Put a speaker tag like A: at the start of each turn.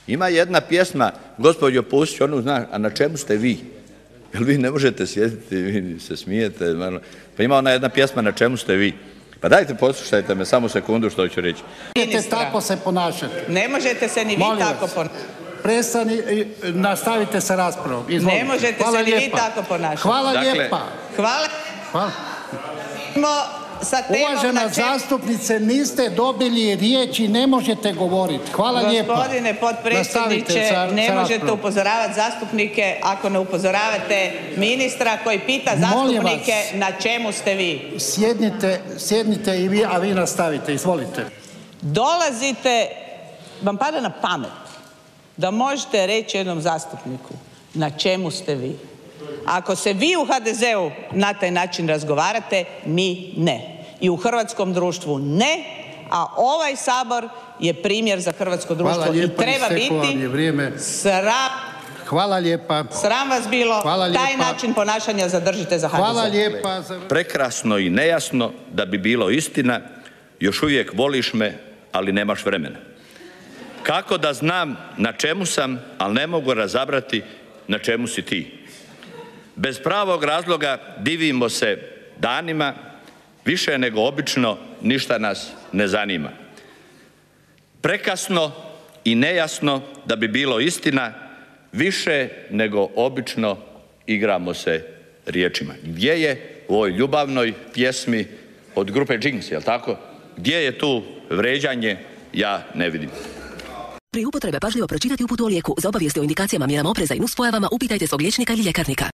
A: Ima jedna pjesma, gospođo Pusić, onu zna, a na čemu ste vi? Jel vi ne možete sjediti, vi se smijete. Pa ima ona jedna pjesma, na čemu ste vi? Pa dajte poslušajte me samo sekundu što ću reći.
B: Ne možete tako se ponašati.
C: Ne možete se ni vi tako ponašati.
B: Prestani, nastavite sa raspravom. Izvolite.
C: Ne možete se ni vi tako ponašati.
B: Hvala lijepa.
C: Hvala.
B: Uvažena zastupnice, niste dobili riječ i ne možete govoriti. Hvala lijepa.
C: Gospodine potpredsjedniče, ne možete upozoravati zastupnike ako ne upozoravate ministra koji pita zastupnike na čemu ste vi.
B: Sjednite i vi, a vi nastavite. Izvolite.
C: Dolazite, vam pada na pamet da možete reći jednom zastupniku na čemu ste vi. Ako se vi u HDZ-u na taj način razgovarate, mi ne. I u hrvatskom društvu ne, a ovaj Sabor je primjer za hrvatsko društvo i treba biti sram.
B: Hvala lijepa.
C: Sram vas bilo, taj način ponašanja zadržite za HDZ.
B: Hvala lijepa.
A: Prekrasno i nejasno da bi bilo istina, još uvijek voliš me, ali nemaš vremena. Kako da znam na čemu sam, ali ne mogu razabrati na čemu si ti. Bez pravog razloga divimo se danima, više nego obično ništa nas ne zanima. Prekasno i nejasno da bi bilo istina, više nego obično igramo se riječima. Gdje je u ovoj ljubavnoj pjesmi od grupe Džins, jel tako? Gdje je tu vređanje, ja ne vidim.
D: Prije upotrebe pažljivo pročitati uputu o lijeku. Za obavijesti o indikacijama, mjerama opreza i nuspojavama upitajte svog liječnika ili ljekarnika.